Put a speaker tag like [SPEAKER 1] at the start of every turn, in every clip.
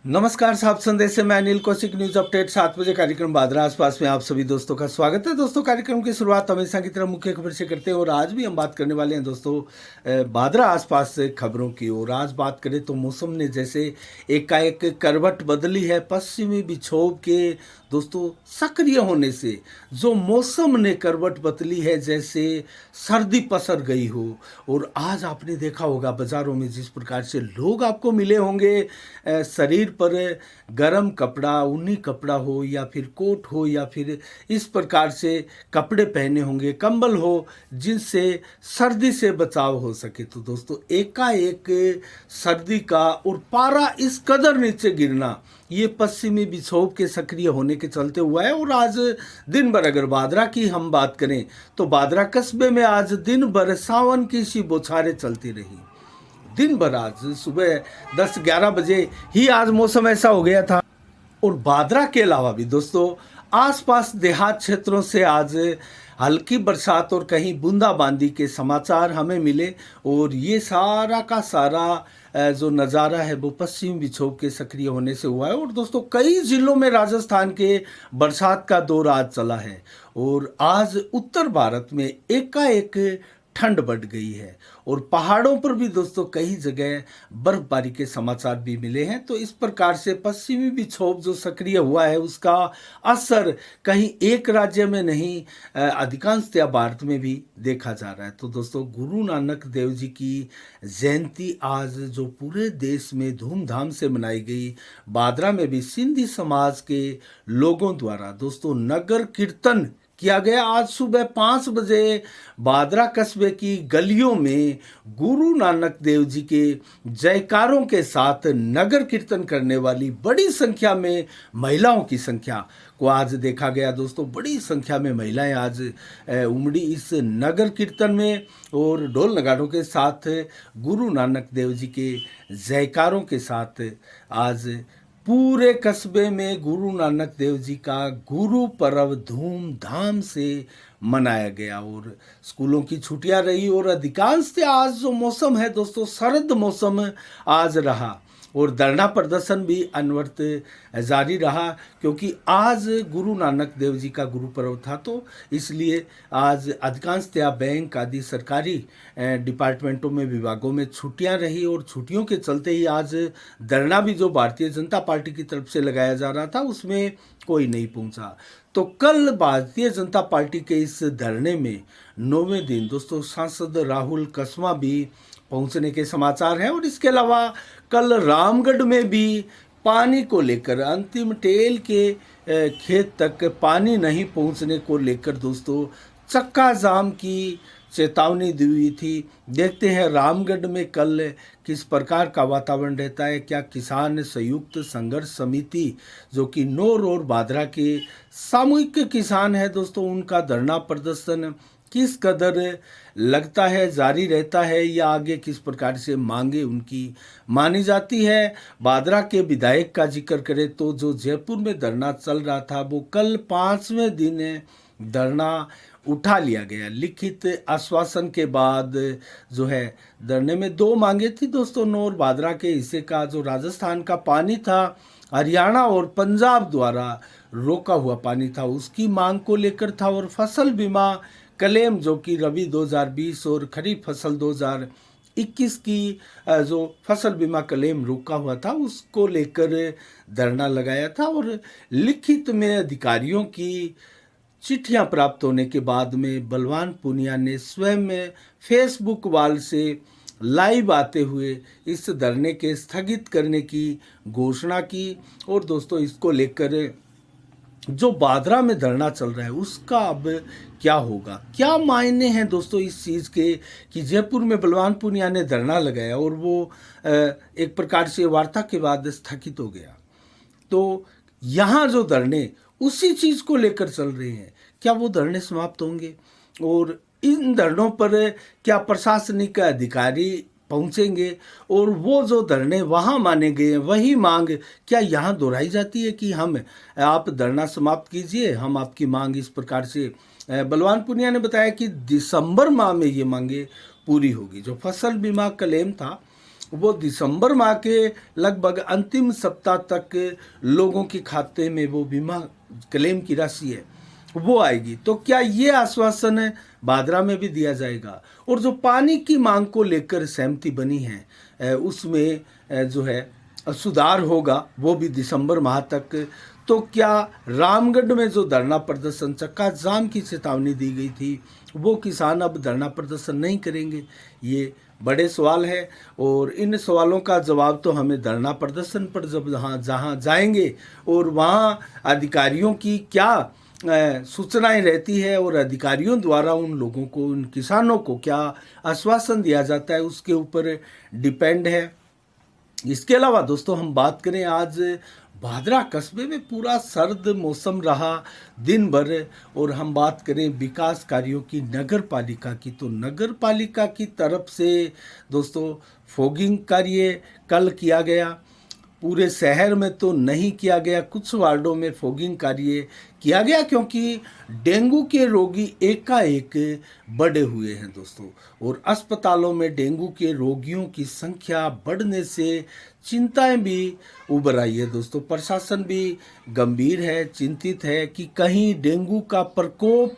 [SPEAKER 1] नमस्कार साहब, संदेश से मैं अनिल कौशिक। न्यूज अपडेट 7 बजे कार्यक्रम बादरा आसपास में आप सभी दोस्तों का स्वागत है। दोस्तों, कार्यक्रम की शुरुआत हमेशा की तरह मुख्य खबर से करते हैं और आज भी हम बात करने वाले हैं दोस्तों बादरा आसपास से खबरों की। और आज बात करें तो मौसम ने जैसे एकाएक करवट बदली है। पश्चिमी विक्षोभ के दोस्तों सक्रिय होने से जो मौसम ने करवट बदली है, जैसे सर्दी पसर गई हो। और आज आपने देखा होगा बाजारों में जिस प्रकार से लोग आपको मिले होंगे, शरीर पर गरम कपड़ा, ऊनी कपड़ा हो या फिर कोट हो या फिर इस प्रकार से कपड़े पहने होंगे, कंबल हो, जिनसे सर्दी से बचाव हो सके। तो दोस्तों, एकाएक सर्दी का और पारा इस कदर नीचे गिरना ये पश्चिमी विक्षोभ के सक्रिय होने के चलते हुआ है। और आज दिन भर अगर बादरा की हम बात करें तो बादरा कस्बे में आज दिन भर सावन की सी बौछारें चलती रही। दिन भर आज सुबह 10-11 बजे ही आज मौसम ऐसा हो गया था। और बादरा के अलावा भी दोस्तों आसपास देहात क्षेत्रों से आज हल्की बरसात और कहीं बूंदाबांदी के समाचार हमें मिले। और ये सारा का सारा जो नज़ारा है वो पश्चिमी विक्षोभ के सक्रिय होने से हुआ है। और दोस्तों, कई जिलों में राजस्थान के बरसात का दौर आज चला है। और आज उत्तर भारत में एकाएक ठंड बढ़ गई है और पहाड़ों पर भी दोस्तों कई जगह बर्फबारी के समाचार भी मिले हैं। तो इस प्रकार से पश्चिमी विक्षोभ जो सक्रिय हुआ है उसका असर कहीं एक राज्य में नहीं, अधिकांशतः भारत में भी देखा जा रहा है। तो दोस्तों, गुरु नानक देव जी की जयंती आज जो पूरे देश में धूमधाम से मनाई गई, बादरा में भी सिंधी समाज के लोगों द्वारा दोस्तों नगर कीर्तन किया गया। आज सुबह 5 बजे बादरा कस्बे की गलियों में गुरु नानक देव जी के जयकारों के साथ नगर कीर्तन करने वाली बड़ी संख्या में महिलाओं की संख्या को आज देखा गया। दोस्तों, बड़ी संख्या में महिलाएं आज उमड़ी इस नगर कीर्तन में और ढोल नगाड़ों के साथ गुरु नानक देव जी के जयकारों के साथ आज पूरे कस्बे में गुरु नानक देव जी का गुरु पर्व धूमधाम से मनाया गया। और स्कूलों की छुट्टियां रही और अधिकांशतः आज जो मौसम है दोस्तों सर्द मौसम आज रहा। और धरना प्रदर्शन भी अनवरत जारी रहा, क्योंकि आज गुरु नानक देव जी का गुरु पर्व था। तो इसलिए आज अधिकांशतः बैंक आदि सरकारी डिपार्टमेंटों में, विभागों में छुट्टियां रही। और छुट्टियों के चलते ही आज धरना भी जो भारतीय जनता पार्टी की तरफ से लगाया जा रहा था उसमें कोई नहीं पहुंचा। तो कल भारतीय जनता पार्टी के इस धरने में 9वें दिन दोस्तों सांसद राहुल कसवा भी पहुंचने के समाचार हैं। और इसके अलावा कल रामगढ़ में भी पानी को लेकर अंतिम टेल के खेत तक पानी नहीं पहुंचने को लेकर दोस्तों चक्का जाम की चेतावनी दी हुई थी। देखते हैं रामगढ़ में कल किस प्रकार का वातावरण रहता है। क्या किसान संयुक्त संघर्ष समिति जो कि नौर और बादरा के सामूहिक किसान है दोस्तों, उनका धरना प्रदर्शन किस कदर लगता है जारी रहता है या आगे किस प्रकार से मांगे उनकी मानी जाती है। बादरा के विधायक का जिक्र करें तो जो जयपुर में धरना चल रहा था वो कल 5वें दिन धरना उठा लिया गया। लिखित आश्वासन के बाद जो है धरने में 2 मांगे थी दोस्तों। नौर बादरा के हिस्से का जो राजस्थान का पानी था, हरियाणा और पंजाब द्वारा रोका हुआ पानी था, उसकी मांग को लेकर था। और फसल बीमा क्लेम जो कि रबी 2020 और खरीफ फसल 2021 की जो फसल बीमा क्लेम रुका हुआ था उसको लेकर धरना लगाया था। और लिखित में अधिकारियों की चिट्ठियां प्राप्त होने के बाद में बलवान पूनिया ने स्वयं में फेसबुक वाल से लाइव आते हुए इस धरने के स्थगित करने की घोषणा की। और दोस्तों, इसको लेकर जो बादरा में धरना चल रहा है उसका अब क्या होगा, क्या मायने हैं दोस्तों इस चीज़ के कि जयपुर में बलवान पूनिया ने धरना लगाया और वो एक प्रकार से वार्ता के बाद स्थगित हो गया। तो यहाँ जो धरने उसी चीज़ को लेकर चल रहे हैं, क्या वो धरने समाप्त होंगे? और इन धरनों पर क्या प्रशासनिक अधिकारी पहुंचेंगे और वो जो धरने वहाँ माने गए हैं वही मांग क्या यहाँ दोहराई जाती है कि हम आप धरना समाप्त कीजिए, हम आपकी मांग इस प्रकार से। बलवान पूनिया ने बताया कि दिसंबर माह में ये मांगे पूरी होगी। जो फसल बीमा क्लेम था वो दिसंबर माह के लगभग अंतिम सप्ताह तक लोगों के खाते में वो बीमा क्लेम की राशि है वो आएगी। तो क्या ये आश्वासन भादरा में भी दिया जाएगा? और जो पानी की मांग को लेकर सहमति बनी है उसमें जो है सुधार होगा वो भी दिसंबर माह तक। तो क्या रामगढ़ में जो धरना प्रदर्शन चक्का जाम की चेतावनी दी गई थी वो किसान अब धरना प्रदर्शन नहीं करेंगे? ये बड़े सवाल है और इन सवालों का जवाब तो हमें धरना प्रदर्शन पर जब जहाँ जाएंगे और वहाँ अधिकारियों की क्या सूचनाएं रहती है और अधिकारियों द्वारा उन लोगों को, उन किसानों को क्या आश्वासन दिया जाता है उसके ऊपर डिपेंड है। इसके अलावा दोस्तों हम बात करें, आज भादरा कस्बे में पूरा सर्द मौसम रहा दिन भर। और हम बात करें विकास कार्यों की नगर पालिका की, तो नगर पालिका की तरफ से दोस्तों फॉगिंग कार्य कल किया गया। पूरे शहर में तो नहीं किया गया, कुछ वार्डों में फॉगिंग कार्य किया गया क्योंकि डेंगू के रोगी एकाएक बढ़े हुए हैं दोस्तों। और अस्पतालों में डेंगू के रोगियों की संख्या बढ़ने से चिंताएं भी उभर आई है दोस्तों। प्रशासन भी गंभीर है, चिंतित है कि कहीं डेंगू का प्रकोप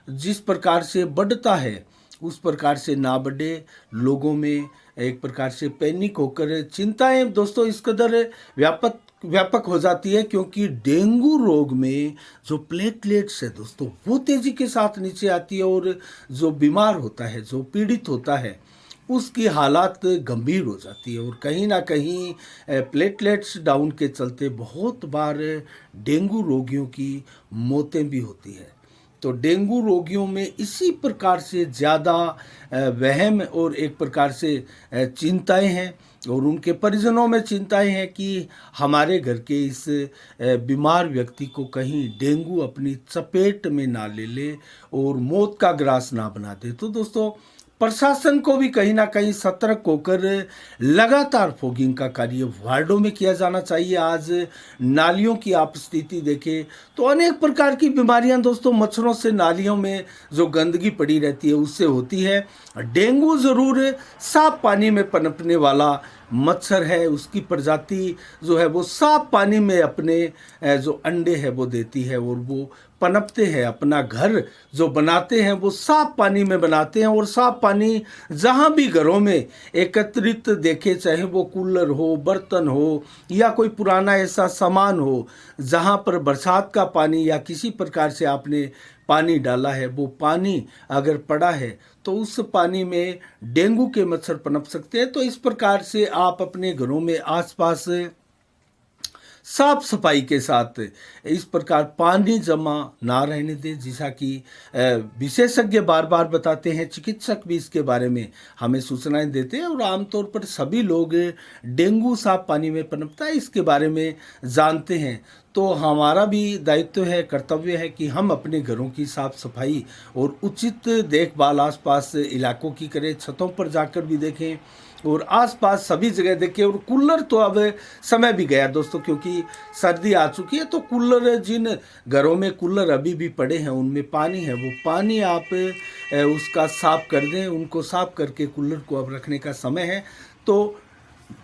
[SPEAKER 1] जिस प्रकार से बढ़ता है उस प्रकार से ना बढ़े, लोगों में एक प्रकार से पैनिक होकर चिंताएं दोस्तों इस कदर व्यापक हो जाती है क्योंकि डेंगू रोग में जो प्लेटलेट्स है दोस्तों वो तेजी के साथ नीचे आती है और जो बीमार होता है, जो पीड़ित होता है, उसकी हालात गंभीर हो जाती है। और कहीं ना कहीं प्लेटलेट्स डाउन के चलते बहुत बार डेंगू रोगियों की मौतें भी होती है। तो डेंगू रोगियों में इसी प्रकार से ज़्यादा वहम और एक प्रकार से चिंताएं हैं और उनके परिजनों में चिंताएं हैं कि हमारे घर के इस बीमार व्यक्ति को कहीं डेंगू अपनी चपेट में ना ले ले और मौत का ग्रास ना बना दे। तो दोस्तों प्रशासन को भी कहीं ना कहीं सतर्क होकर लगातार फॉगिंग का कार्य वार्डों में किया जाना चाहिए। आज नालियों की आप स्थिति देखें तो अनेक प्रकार की बीमारियां दोस्तों मच्छरों से, नालियों में जो गंदगी पड़ी रहती है उससे होती है। डेंगू ज़रूर साफ पानी में पनपने वाला मच्छर है, उसकी प्रजाति जो है वो साफ पानी में अपने जो अंडे है वो देती है और वो पनपते हैं। अपना घर जो बनाते हैं वो साफ पानी में बनाते हैं और साफ पानी जहाँ भी घरों में एकत्रित देखे, चाहे वो कूलर हो, बर्तन हो या कोई पुराना ऐसा सामान हो जहाँ पर बरसात का पानी या किसी प्रकार से आपने पानी डाला है, वो पानी अगर पड़ा है तो उस पानी में डेंगू के मच्छर पनप सकते हैं। तो इस प्रकार से आप अपने घरों में आसपास साफ सफाई के साथ इस प्रकार पानी जमा ना रहने दें, जैसा कि विशेषज्ञ बार बार बताते हैं, चिकित्सक भी इसके बारे में हमें सूचनाएं देते हैं और आमतौर पर सभी लोग डेंगू साफ पानी में पनपता है इसके बारे में जानते हैं। तो हमारा भी दायित्व है, कर्तव्य है कि हम अपने घरों की साफ सफाई और उचित देखभाल आसपास इलाकों की करें, छतों पर जाकर भी देखें और आसपास सभी जगह देखें। और कूलर तो अब समय भी गया दोस्तों क्योंकि सर्दी आ चुकी है, तो कूलर, जिन घरों में कूलर अभी भी पड़े हैं उनमें पानी है, वो पानी आप उसका साफ कर दें, उनको साफ करके कूलर को अब रखने का समय है। तो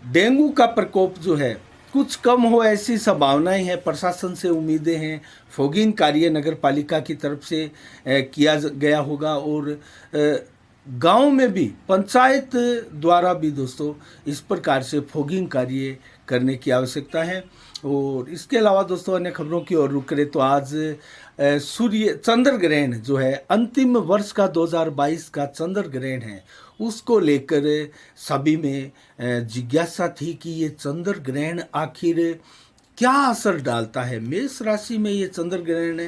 [SPEAKER 1] डेंगू का प्रकोप जो है कुछ कम हो ऐसी संभावनाएं हैं, प्रशासन से उम्मीदें हैं। फॉगिंग कार्य नगर पालिका की तरफ से किया गया होगा और गांव में भी पंचायत द्वारा भी दोस्तों इस प्रकार से फॉगिंग कार्य करने की आवश्यकता है। और इसके अलावा दोस्तों अन्य खबरों की ओर रुख करें तो आज सूर्य चंद्र ग्रहण जो है, अंतिम वर्ष का 2022 का चंद्र ग्रहण है, उसको लेकर सभी में जिज्ञासा थी कि ये चंद्र ग्रहण आखिर क्या असर डालता है। मेष राशि में ये चंद्र ग्रहण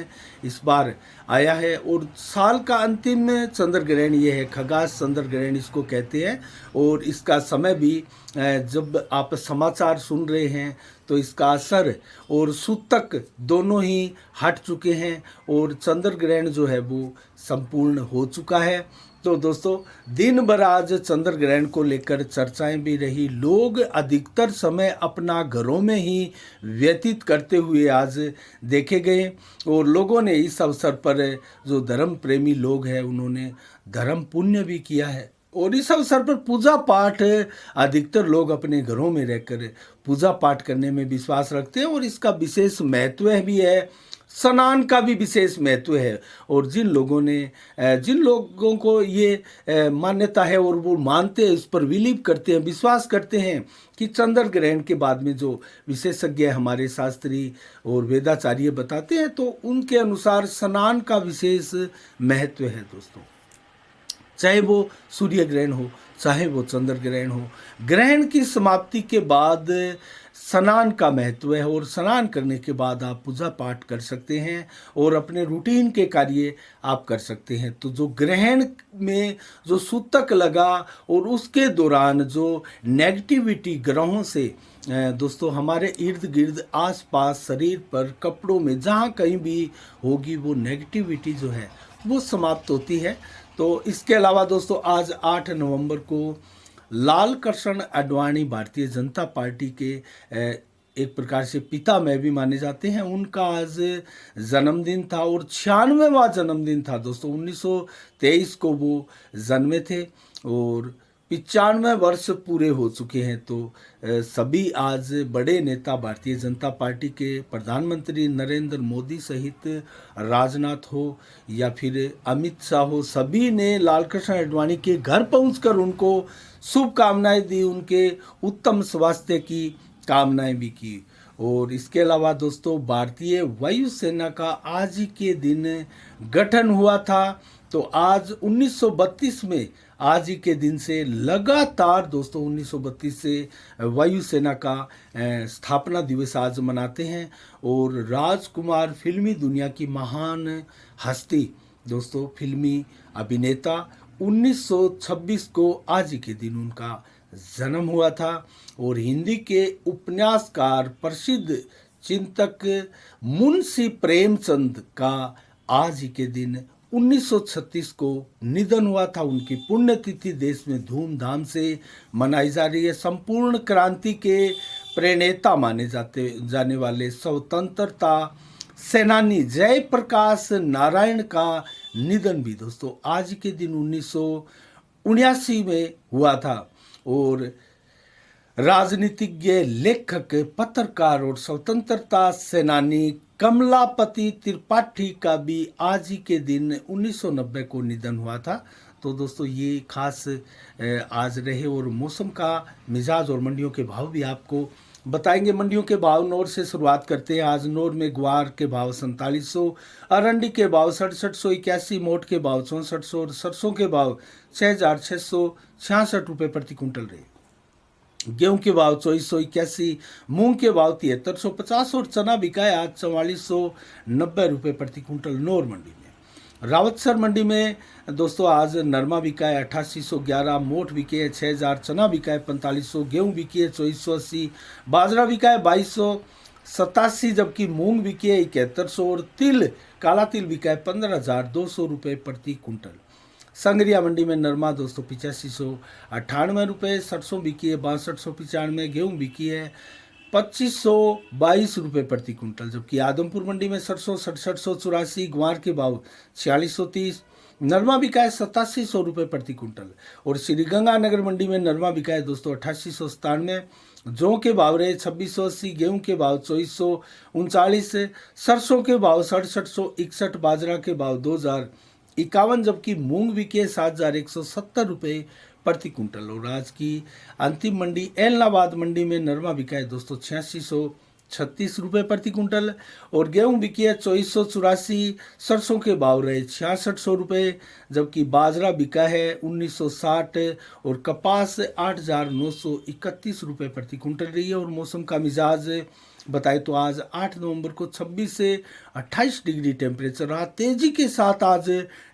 [SPEAKER 1] इस बार आया है और साल का अंतिम चंद्र ग्रहण ये है, खगास चंद्र ग्रहण इसको कहते हैं। और इसका समय भी जब आप समाचार सुन रहे हैं तो इसका असर और सूतक दोनों ही हट चुके हैं और चंद्र ग्रहण जो है वो संपूर्ण हो चुका है। तो दोस्तों दिन भर आज चंद्र ग्रहण को लेकर चर्चाएं भी रही, लोग अधिकतर समय अपना घरों में ही व्यतीत करते हुए आज देखे गए और लोगों ने इस अवसर पर जो धर्म प्रेमी लोग हैं उन्होंने धर्म पुण्य भी किया है। और इस अवसर पर पूजा पाठ अधिकतर लोग अपने घरों में रहकर पूजा पाठ करने में विश्वास रखते हैं और इसका विशेष महत्व भी है। स्नान का भी विशेष महत्व है और जिन लोगों को ये मान्यता है और वो मानते हैं, उस पर बिलीव करते हैं, विश्वास करते हैं कि चंद्र ग्रहण के बाद में जो विशेषज्ञ हमारे शास्त्री और वेदाचार्य बताते हैं, तो उनके अनुसार स्नान का विशेष महत्व है दोस्तों। चाहे वो सूर्य ग्रहण हो, चाहे वो चंद्र ग्रहण हो, ग्रहण की समाप्ति के बाद स्नान का महत्व है और स्नान करने के बाद आप पूजा पाठ कर सकते हैं और अपने रूटीन के कार्य आप कर सकते हैं। तो जो ग्रहण में जो सूतक लगा और उसके दौरान जो नेगेटिविटी ग्रहों से दोस्तों हमारे इर्द गिर्द आसपास शरीर पर कपड़ों में जहाँ कहीं भी होगी, वो नेगेटिविटी जो है वो समाप्त होती है। तो इसके अलावा दोस्तों आज 8 नवंबर को लाल कृष्ण आडवाणी भारतीय जनता पार्टी के एक प्रकार से पिता में भी माने जाते हैं। उनका आज जन्मदिन था और 96वां जन्मदिन था दोस्तों। 1923 को वो जन्मे थे और 95 वर्ष पूरे हो चुके हैं। तो सभी आज बड़े नेता भारतीय जनता पार्टी के प्रधानमंत्री नरेंद्र मोदी सहित राजनाथ हो या फिर अमित शाह हो, सभी ने लालकृष्ण आडवाणी के घर पहुंचकर उनको शुभकामनाएं दी, उनके उत्तम स्वास्थ्य की कामनाएं भी की। और इसके अलावा दोस्तों भारतीय वायुसेना का आज ही के दिन गठन हुआ था। तो आज 1932 में आज ही के दिन से लगातार दोस्तों 1932 से वायुसेना का स्थापना दिवस आज मनाते हैं। और राजकुमार फिल्मी दुनिया की महान हस्ती दोस्तों, फिल्मी अभिनेता, 1926 को आज ही के दिन उनका जन्म हुआ था। और हिंदी के उपन्यासकार प्रसिद्ध चिंतक मुंशी प्रेमचंद का आज ही के दिन 1936 को निधन हुआ था। उनकी पुण्यतिथि देश में धूमधाम से मनाई जा रही है। संपूर्ण क्रांति के प्रणेता माने जाने वाले स्वतंत्रता सेनानी जयप्रकाश नारायण का निधन भी दोस्तों आज के दिन 1979 में हुआ था। और राजनीतिज्ञ, लेखक, पत्रकार और स्वतंत्रता सेनानी कमलापति त्रिपाठी का भी आज ही के दिन 1990 को निधन हुआ था। तो दोस्तों ये खास आज रहे। और मौसम का मिजाज और मंडियों के भाव भी आपको बताएंगे। मंडियों के भाव नौर से शुरुआत करते हैं। आज नौर में ग्वार के भाव 4700, अरंडी के भाव 6781, मोट के भाव 6400 और सरसों के भाव 6666 रुपये प्रति कुंटल रहे। गेहूं के भाव 2481, मूंग के भाव 7350 और चना बिका है आज 4490 रुपये प्रति कुंटल नौर मंडी में। रावतसर मंडी में दोस्तों आज नरमा बिका है 8811, मोठ बिके है 6000, चना बिका है 4500, गेहूं बिकी है 2480, बाजरा बिका है 2287, जबकि मूंग बिकी है 7100 और काला तिल बिका है 15200 रुपये प्रति कुंटल। संगरिया मंडी में नरमा दोस्तों 8598 रुपये, सरसों बिकी है 6295, गेहूं बिकी है 2522 रुपये प्रति कुंटल, जबकि आदमपुर मंडी में सरसों 6784, ग्वार के भाव 4630, नरमा बिका है 8700 रुपये प्रति कुंटल। और श्रीगंगानगर मंडी में नरमा बिका है दोस्तों 8897, जौ के भाव रहे 2680, गेहूं के भाव 2439, सरसों के भाव 6761, बाजरा के भाव 2051, जबकि मूंग बिके 7170 रुपये प्रति कुंटल। और आज की अंतिम मंडी एलनाबाद मंडी में नरमा बिका है दोस्तों 8636 रुपये प्रति कुंटल और गेहूं बिकी है 2484, सरसों के भाव रहे 6600 रुपये, जबकि बाजरा बिका है 1960 और कपास 8931 रुपये प्रति कुंटल रही है। और मौसम का मिजाज बताए तो आज 8 नवंबर को 26 से 28 डिग्री टेम्परेचर रहा। तेजी के साथ आज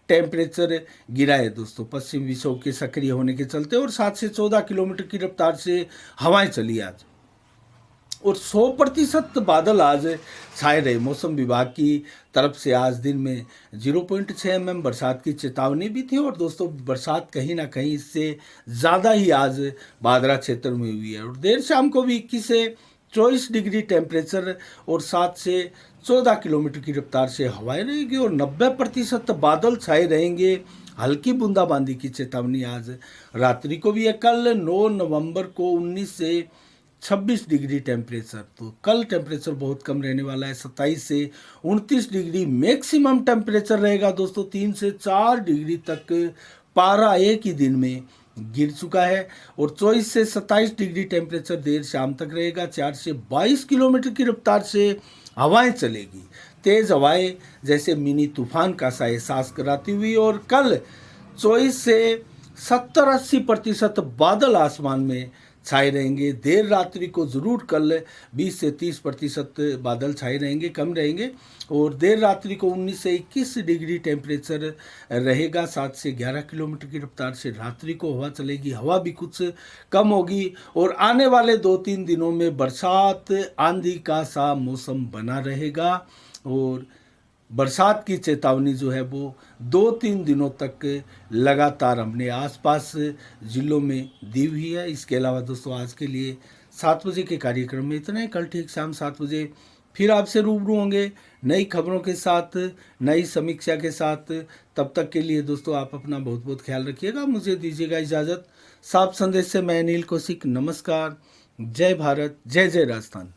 [SPEAKER 1] टेम्परेचर गिरा है दोस्तों, पश्चिम विक्षोभ के सक्रिय होने के चलते, और 7 से 14 किलोमीटर की रफ्तार से हवाएं चली आज। और 100% बादल आज छाए रहे। मौसम विभाग की तरफ से आज दिन में 0.6 mm बरसात की चेतावनी भी थी। और दोस्तों बरसात कहीं ना कहीं इससे ज़्यादा ही आज बादरा क्षेत्र में हुई है। और देर शाम को भी 21 से 24 डिग्री टेम्परेचर और 7 से 14 किलोमीटर की रफ्तार से हवाएं रहेंगी और 90% बादल छाए रहेंगे। हल्की बूंदाबांदी की चेतावनी आज रात्रि को भी है। कल 9 नवंबर को 19 से 26 डिग्री टेम्परेचर, तो कल टेम्परेचर बहुत कम रहने वाला है। 27 से 29 डिग्री मैक्सिमम टेम्परेचर रहेगा दोस्तों। 3 से 4 डिग्री तक पारा एक ही दिन में गिर चुका है। और 24 से 27 डिग्री टेम्परेचर देर शाम तक रहेगा। 4 से 22 किलोमीटर की रफ्तार से हवाएं चलेगी। तेज हवाएं जैसे मिनी तूफान का सा एहसास कराती हुई। और कल 24 से 70-80% बादल आसमान में छाए रहेंगे। देर रात्रि को ज़रूर कल 20 से 30% बादल छाए रहेंगे, कम रहेंगे। और देर रात्रि को 19 से 21 डिग्री टेम्परेचर रहेगा। 7 से 11 किलोमीटर की रफ्तार से रात्रि को हवा चलेगी। हवा भी कुछ कम होगी। और आने वाले 2-3 दिनों में बरसात आंधी का सा मौसम बना रहेगा। और बरसात की चेतावनी जो है वो 2-3 दिनों तक लगातार हमने आसपास ज़िलों में दी हुई है। इसके अलावा दोस्तों आज के लिए 7 बजे के कार्यक्रम में इतना ही। कल ठीक शाम 7 बजे फिर आपसे रूबरू होंगे नई खबरों के साथ, नई समीक्षा के साथ। तब तक के लिए दोस्तों आप अपना बहुत बहुत ख्याल रखिएगा। मुझे दीजिएगा इजाज़त। साफ संदेश से मैं अनिल कौशिक, नमस्कार। जय भारत, जय जय राजस्थान।